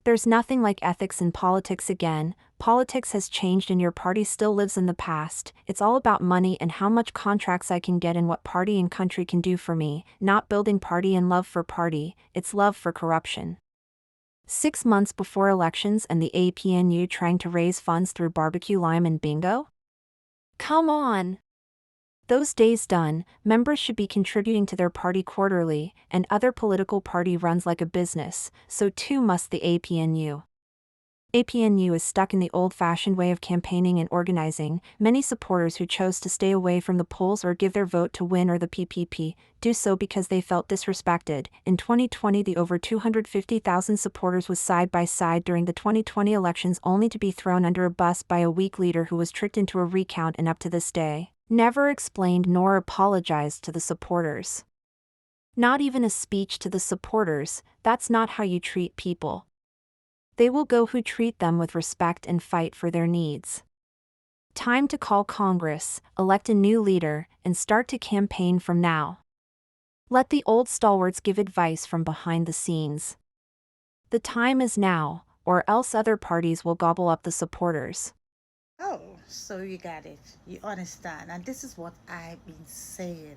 There's nothing like ethics in politics again. Politics has changed and your party still lives in the past. It's all about money and how much contracts I can get and what party and country can do for me, not building party and love for party, it's love for corruption. 6 months before elections and the APNU trying to raise funds through barbecue lime and bingo? Come on! Those days done, members should be contributing to their party quarterly, and other political party runs like a business, so too must the APNU. APNU is stuck in the old-fashioned way of campaigning and organizing. Many supporters who chose to stay away from the polls or give their vote to Win or the PPP do so because they felt disrespected. In 2020, the over 250,000 supporters was side by side during the 2020 elections, only to be thrown under a bus by a weak leader who was tricked into a recount and up to this day never explained nor apologized to the supporters. Not even a speech to the supporters. That's not how you treat people. They will go who treat them with respect and fight for their needs. Time to call Congress, elect a new leader, and start to campaign from now. Let the old stalwarts give advice from behind the scenes. The time is now, or else other parties will gobble up the supporters. Oh, so you got it. You understand. And this is what I've been saying.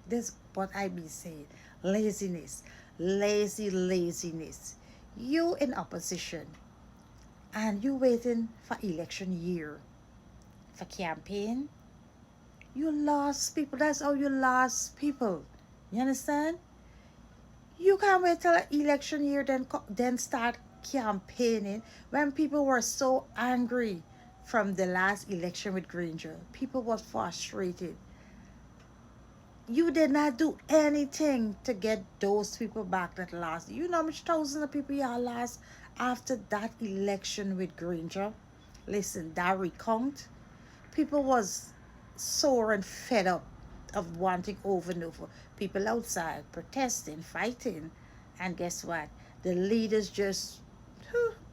This is what I've been saying. Laziness. Laziness. You in opposition and you waiting for election year for campaign. You lost people. That's how you lost people. You understand? You can't wait till election year then start campaigning when people were so angry from the last election with Granger. People was frustrated. You did not do anything to get those people back that lost. You know how much thousands of people you lost after that election with Granger? Listen, that recount, people was sore and fed up of wanting over and over. People outside protesting, fighting, and guess what? The leaders just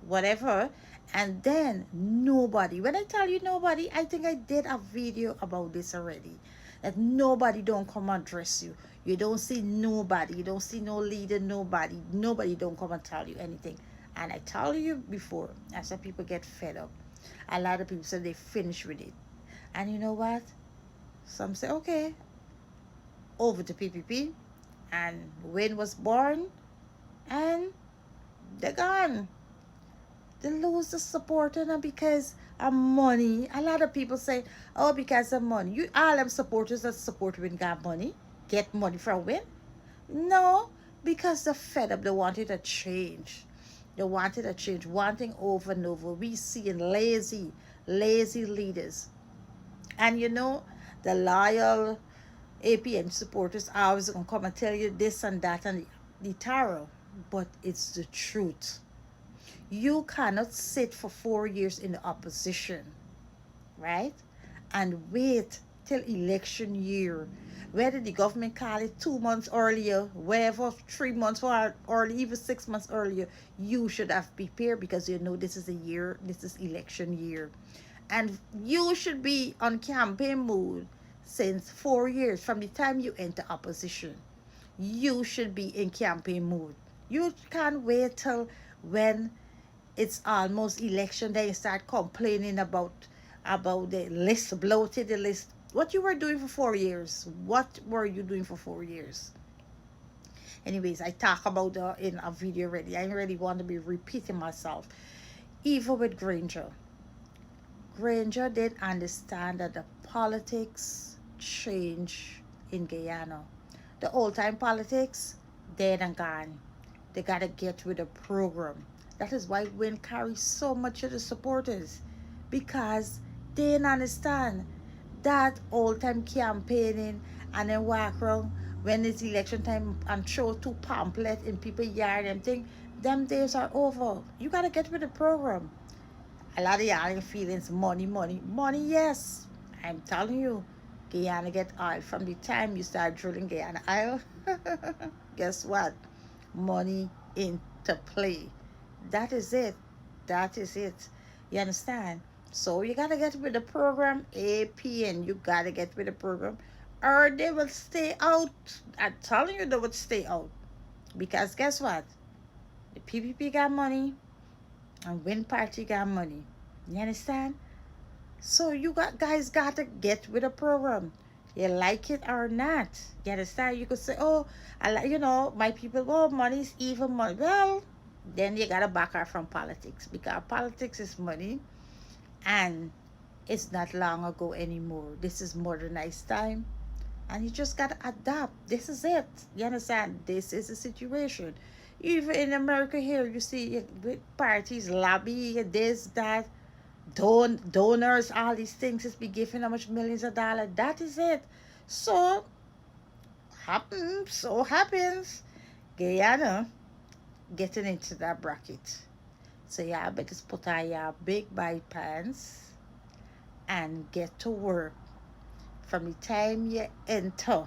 whatever. And then nobody, when I tell you nobody, I think I did a video about this already, that nobody don't come address you. You don't see nobody, you don't see no leader, nobody don't come and tell you anything. And I tell you before, I said people get fed up. A lot of people say they finish with it. And you know what? Some say, okay, over to PPP. And Wayne was born, and they're gone. They lose the supporter now because of money. A lot of people say, oh, because of money. You all them supporters that support Win got money, get money from Win? No, because they're fed up. They wanted a change. They wanted a change, wanting over and over. We seeing lazy leaders. And you know, the loyal APN supporters are always gonna come and tell you this and that and the tarot. But it's the truth. You cannot sit for 4 years in the opposition, right? And wait till election year. Whether the government call it 2 months earlier, wherever 3 months or even 6 months earlier, you should have prepared because you know this is a year, this is election year. And you should be on campaign mode since 4 years from the time you enter opposition. You should be in campaign mode. You can't wait till when it's almost election day, you start complaining about the list, bloated the list. What you were doing for 4 years? What were you doing for 4 years? Anyways, I talk about in a video already. I really want to be repeating myself. Even with Granger didn't understand that the politics change in Guyana. The old time politics, dead and gone. They gotta get with the program. That is why Win carries so much of the supporters, because they didn't understand that old time campaigning and then walk around when it's election time and throw two pamphlets in people's yard and think them days are over. You gotta get with the program. A lot of y'all feelings money, yes. I'm telling you, Guyana get oil from the time you start drilling Guyana oil. Guess what? Money into play. That is it. That is it. You understand? So you gotta get with the program, APN. You gotta get with the program, or they will stay out. I'm telling you, they would stay out because guess what? The PPP got money, and Win Party got money. You understand? So you guys got to get with the program. You like it or not. You understand? You could say, oh, I like, my people, oh, money is even money. Well, then you got to back out from politics, because politics is money, and it's not long ago anymore. This is modernized time, and you just got to adapt. This is it. You understand? This is the situation. Even in America here, you see parties lobby this, that, donors, all these things is be giving how much millions of dollars. That is it. So happens Guyana getting into that bracket. So yeah, better put on your big bite pants and get to work. From the time you enter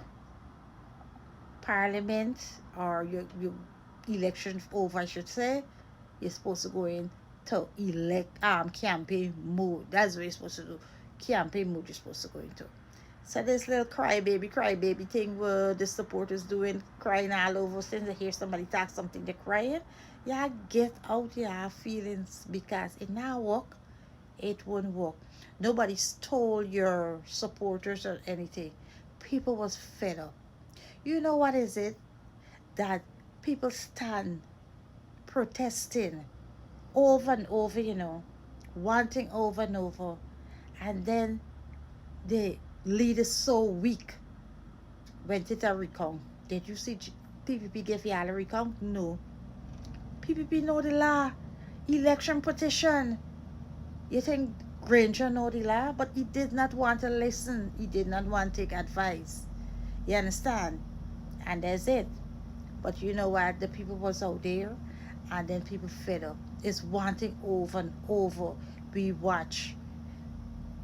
parliament, or your election over, I should say, you're supposed to go in to campaign mode. That's what you're supposed to do. Campaign mode you're supposed to go into. So this little crybaby thing where the supporters doing, crying all over, since they hear somebody talk something, they're crying. Yeah, get out your feelings, because it now work. It won't work. Nobody stole your supporters or anything. People was fed up. You know what is it? That people stand protesting over and over, wanting over and over. And then the leader so weak went to a recount. Did you see PPP give you all a recount? No. PPP know the law. Election petition. You think Granger know the law? But he did not want to listen. He did not want to take advice. You understand? And that's it. But you know what? The people was out there, and then people fed up. It's wanting over and over. We watch.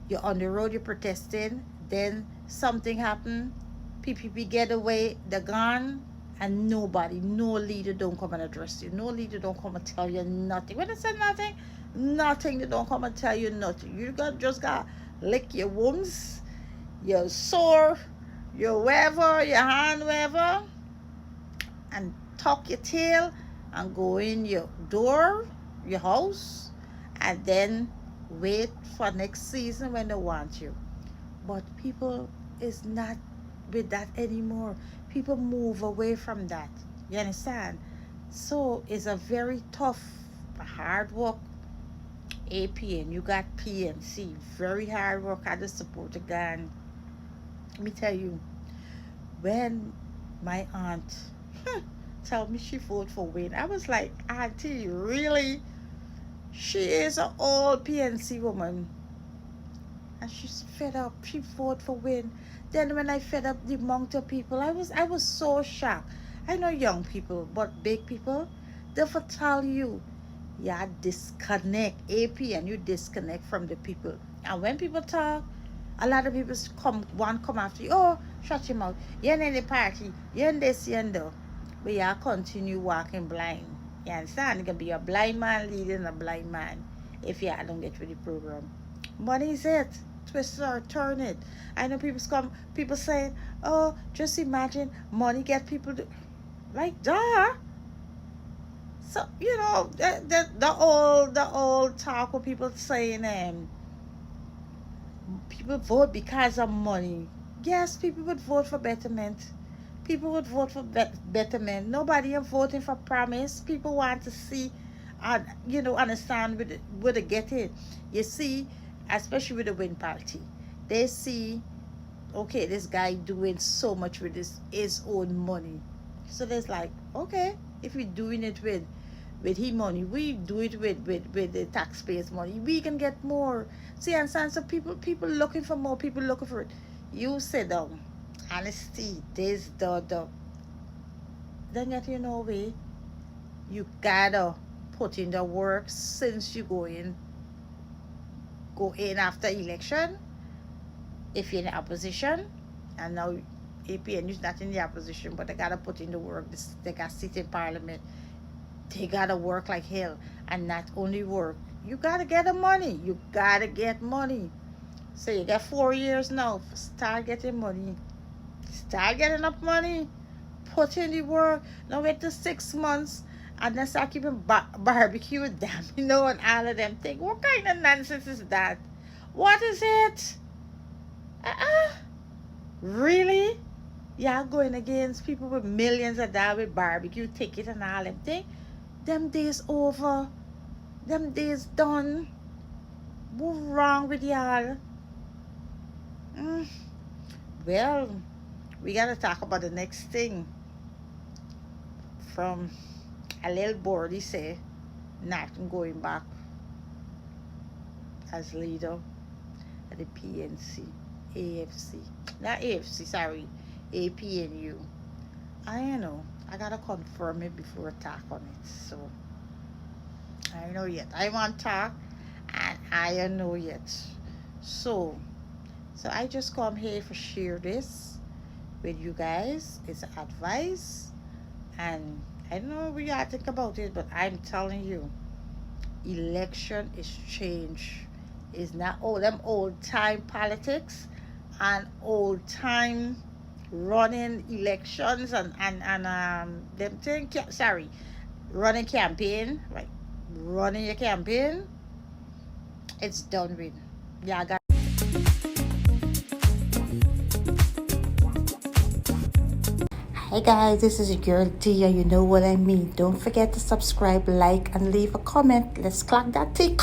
You're on the road, you're protesting, then something happened, PPP get away, they're gone, and nobody, no leader don't come and address you. No leader don't come and tell you nothing. When I say nothing, nothing, they don't come and tell you nothing. You just got lick your wounds, your sore, your wherever, your hand wherever, and tuck your tail and go in your door, your house, and then wait for next season when they want you. But people is not with that anymore. People move away from that. You understand? So it's a very tough, hard work. APN, you got PNC, very hard work at the support again. Let me tell you, when my aunt tell me she voted for Wayne, I was like, Auntie, really? She is an old PNC woman, and she's fed up. She voted for Win. Then when I fed up the amount of people, I was so shocked. I know young people, but big people, they will tell you, yeah, disconnect. AP, and you disconnect from the people. And when people talk, a lot of people come after you. Oh, shut your mouth. You're in the party. You're in this, you're in that. But you continue walking blind. You understand? You can be a blind man leading a blind man if you don't get with the program. Money is it. Twist it or turn it. I know people saying, oh, just imagine money get people to, like, duh. So, the old talk of people saying, people vote because of money. Yes, people would vote for betterment. People would vote for betterment. Nobody is voting for promise. People want to see, understand where they get it. You see, especially with the Win Party, they see, okay, this guy doing so much with his own money. So there's like, okay, if we're doing it with his money, we do it with the taxpayers' money, we can get more. See, understand? So people looking for more, people looking for it. You sit down, honesty, this, the. Then yet way, you gotta put in the work since you go in after election. If you're in the opposition, and now APNU is not in the opposition, but they gotta put in the work. They gotta sit in parliament. They gotta work like hell, and not only work. You gotta get the money. You gotta get money. So you got 4 years now. Start getting money. Start getting up money. Put in the work. Now wait till 6 months, And then start keeping barbecue them, and all of them think, what kind of nonsense is that? What is it? Uh-uh. Really? Y'all going against people with millions of dollars with barbecue tickets and all them thing? Them days over. Them days done. What's wrong with y'all? Mm. Well, we gotta talk about the next thing. From a little board, he say, not going back as leader at the PNC, AFC, not AFC, sorry, APNU. I don't know. I gotta confirm it before I talk on it. So I don't know yet. I want to talk, and I don't know yet. So I just come here for share this with you guys. It's advice, and I don't know what y'all think about it, but I'm telling you, election is change. It's not all them old time politics and old time running elections and them thing. Sorry, running campaign, right? Running your campaign. It's done with. Yeah, guys. Hey guys, this is your girl Dia. You know what I mean. Don't forget to subscribe, like, and leave a comment. Let's clock that tick.